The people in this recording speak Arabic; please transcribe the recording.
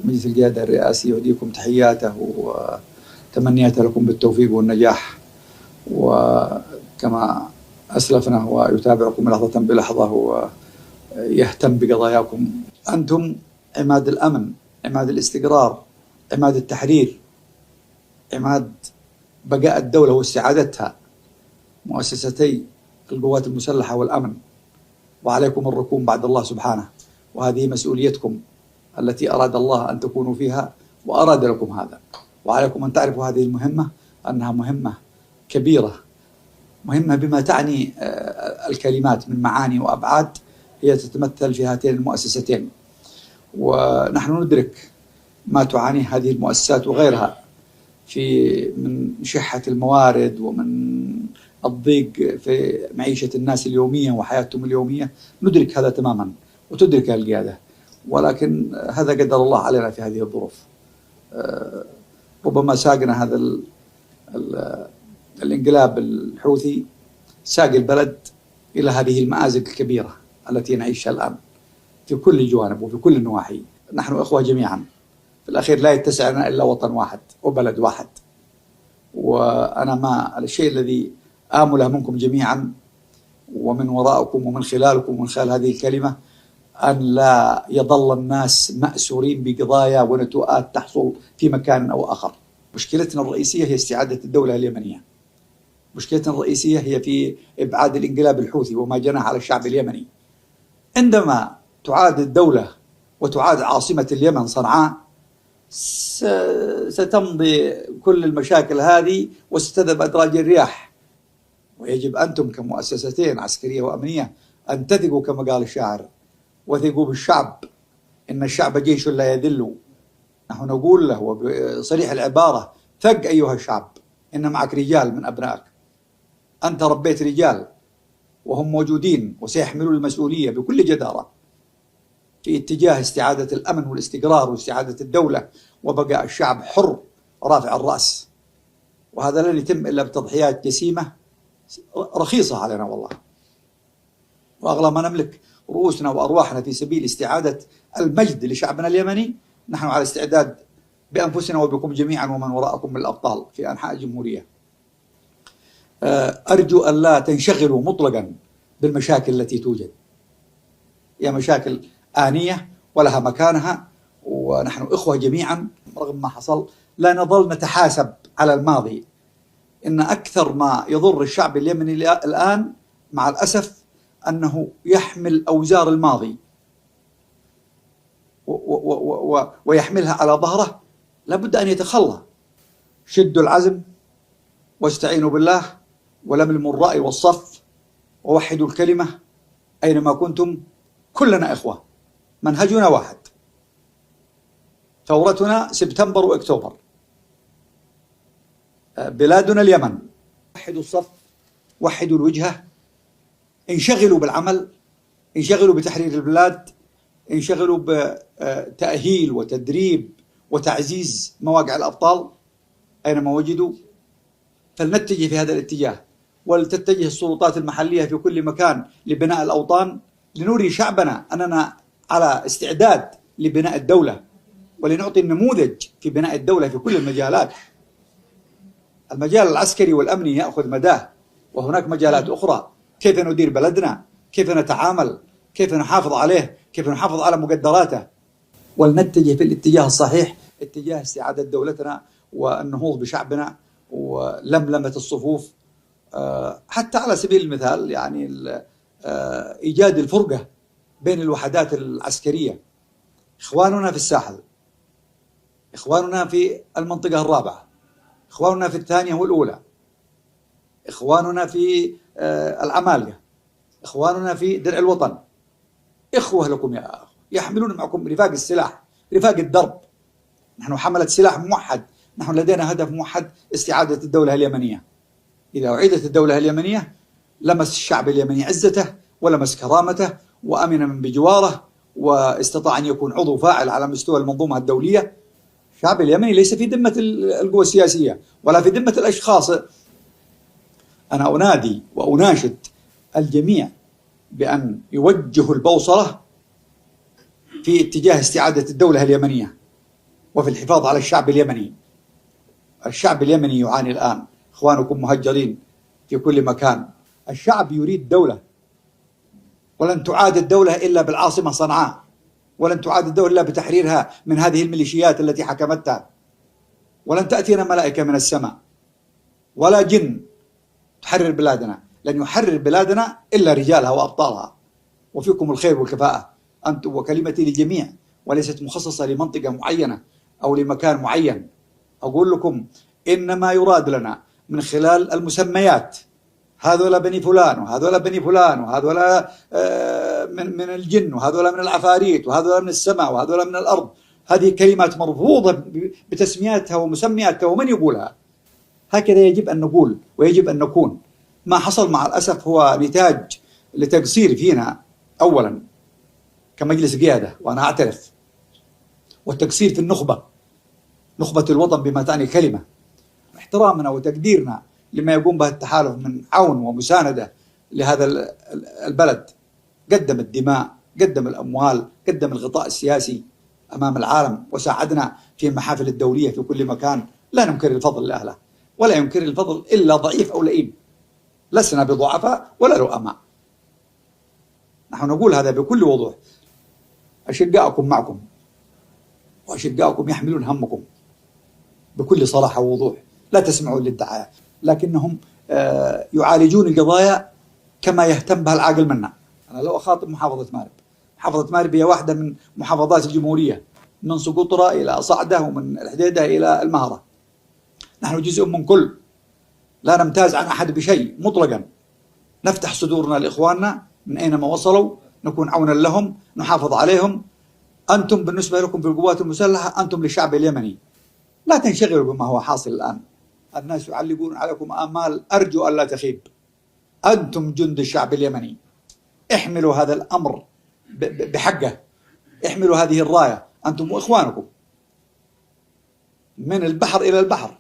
مجلس القيادة الرئاسي يهديكم تحياته وتمنياته لكم بالتوفيق والنجاح، وكما أسلفنا هو يتابعكم لحظة بلحظة ويهتم بقضاياكم. أنتم عماد الأمن، عماد الاستقرار، عماد التحرير، عماد بقاء الدولة واستعادتها، مؤسستي القوات المسلحة والأمن، وعليكم الركون بعد الله سبحانه، وهذه مسؤوليتكم التي أراد الله أن تكونوا فيها وأراد لكم هذا، وعليكم أن تعرفوا هذه المهمة أنها مهمة كبيرة، مهمة بما تعني الكلمات من معاني وأبعاد هي تتمثل في هاتين المؤسستين. ونحن ندرك ما تعانيه هذه المؤسسات وغيرها من شحة الموارد ومن الضيق في معيشة الناس اليومية وحياتهم اليومية، ندرك هذا تماما وتدرك القيادة، ولكن هذا قدر الله علينا في هذه الظروف. ربما ساقنا هذا الانقلاب الحوثي ساق البلد إلى هذه المآزق الكبيرة التي نعيشها الآن في كل الجوانب وفي كل النواحي. نحن إخوة جميعا، في الأخير لا يتسعنا إلا وطن واحد وبلد واحد، وأنا ما الشيء الذي آمله منكم جميعا ومن وراءكم ومن خلالكم ومن خلال هذه الكلمة أن لا يظل الناس مأسورين بقضايا ونتوءات تحصل في مكان أو آخر. مشكلتنا الرئيسية هي استعادة الدولة اليمنية، مشكلتنا الرئيسية هي في إبعاد الانقلاب الحوثي وما جناه على الشعب اليمني. عندما تعاد الدولة وتعاد عاصمة اليمن صنعاء ستمضي كل المشاكل هذه وستذهب أدراج الرياح، ويجب أنتم كمؤسستين عسكرية وأمنية أن تثقوا كما قال الشاعر: وثقوا بالشعب إن الشعب جيش لا يذل. نحن نقول له وبصريح العبارة: ثق أيها الشعب، إن معك رجال من أبنائك، أنت ربيت رجال وهم موجودين وسيحملون المسؤولية بكل جدارة في اتجاه استعادة الأمن والاستقرار واستعادة الدولة وبقاء الشعب حر رافع الرأس، وهذا لن يتم إلا بتضحيات جسيمة رخيصة علينا والله، وأغلى ما نملك رؤوسنا وأرواحنا في سبيل استعادة المجد لشعبنا اليمني. نحن على استعداد بأنفسنا وبكم جميعا ومن وراءكم من الأبطال في أنحاء الجمهورية. أرجو أن لا تنشغلوا مطلقا بالمشاكل التي توجد، هي مشاكل آنية ولها مكانها، ونحن إخوة جميعا رغم ما حصل. لا نظل نتحاسب على الماضي. إن أكثر ما يضر الشعب اليمني الآن مع الأسف أنه يحمل أوزار الماضي ويحملها على ظهره. لابد أن يتخلى. شدوا العزم واستعينوا بالله ولملموا الرأي والصف ووحدوا الكلمة أينما كنتم. كلنا إخوة، منهجنا واحد، ثورتنا سبتمبر وأكتوبر، بلادنا اليمن. وحدوا الصف، وحدوا الوجهة، انشغلوا بالعمل، انشغلوا بتحرير البلاد، انشغلوا بتأهيل وتدريب وتعزيز مواقع الأبطال أينما وجدوا. فلنتجه في هذا الاتجاه، ولتتجه السلطات المحلية في كل مكان لبناء الأوطان، لنري شعبنا أننا على استعداد لبناء الدولة، ولنعطي النموذج في بناء الدولة في كل المجالات. المجال العسكري والأمني يأخذ مداه، وهناك مجالات أخرى: كيف ندير بلدنا، كيف نتعامل، كيف نحافظ عليه، كيف نحافظ على مقدراته. ولنتجه في الاتجاه الصحيح، اتجاه استعادة دولتنا والنهوض بشعبنا ولملمة الصفوف. حتى على سبيل المثال يعني إيجاد الفرقة بين الوحدات العسكرية. إخواننا في الساحل، إخواننا في المنطقة الرابعة، إخواننا في الثانية والأولى، إخواننا في العمالية، إخواننا في درع الوطن، إخوة لكم يا أخوة، يحملون معكم رفاق السلاح، رفاق الدرب. نحن حملة سلاح موحد، نحن لدينا هدف موحد: استعادة الدولة اليمنية. إذا أعيدت الدولة اليمنية لمس الشعب اليمني عزته ولمس كرامته وأمن من بجواره، واستطاع أن يكون عضو فاعل على مستوى المنظومة الدولية. الشعب اليمني ليس في ذمة القوى السياسية ولا في ذمة الأشخاص. أنا أنادي وأناشد الجميع بأن يوجهوا البوصلة في اتجاه استعادة الدولة اليمنية، وفي الحفاظ على الشعب اليمني. الشعب اليمني يعاني الآن، إخوانكم مهجرين في كل مكان. الشعب يريد دولة، ولن تعاد الدولة إلا بالعاصمة صنعاء، ولن تعاد الدولة إلا بتحريرها من هذه الميليشيات التي حكمتها. ولن تأتينا ملائكة من السماء ولا جن تحرر بلادنا، لن يحرر بلادنا إلا رجالها وأبطالها. وفيكم الخير والكفاءة أنتم، وكلمتي للجميع وليست مخصصة لمنطقة معينة أو لمكان معين. أقول لكم إنما يراد لنا من خلال المسميات، هذولا بني فلان وهذولا بني فلان وهذولا من الجن وهذولا من العفاريت وهذولا من السماء وهذولا من الأرض. هذه كلمات مرفوضة بتسمياتها ومسمياتها، ومن يقولها؟ هكذا يجب أن نقول ويجب أن نكون. ما حصل مع الأسف هو نتاج لتقصير فينا أولا كمجلس قيادة، وأنا أعترف، والتقصير في النخبة، نخبة الوطن بما تعني كلمة. احترامنا وتقديرنا لما يقوم به التحالف من عون ومساندة لهذا البلد، قدم الدماء، قدم الأموال، قدم الغطاء السياسي أمام العالم، وساعدنا في المحافل الدولية في كل مكان. لا ننكر الفضل لأهله، ولا ينكر الفضل إلا ضعيف أو لئيم. لسنا بضعفاء ولا لؤماء، نحن نقول هذا بكل وضوح. أشقاؤكم معكم، وأشقاؤكم يحملون همكم بكل صراحة ووضوح، لا تسمعوا للدعاية، لكنهم يعالجون القضايا كما يهتم بها العاقل منا. أنا لو أخاطب محافظة مارب، محافظة مارب هي واحدة من محافظات الجمهورية، من سقطرى إلى صعدة ومن الحديدة إلى المهرة. نحن جزء من كل، لا نمتاز عن أحد بشيء مطلقا. نفتح صدورنا لإخواننا من أينما وصلوا، نكون عونا لهم، نحافظ عليهم. أنتم بالنسبة لكم في القوات المسلحة أنتم للشعب اليمني، لا تنشغلوا بما هو حاصل الآن. الناس يعلقون عليكم آمال أرجو أن لا تخيب. أنتم جند الشعب اليمني، احملوا هذا الأمر بحقه، احملوا هذه الراية، أنتم وإخوانكم من البحر إلى البحر.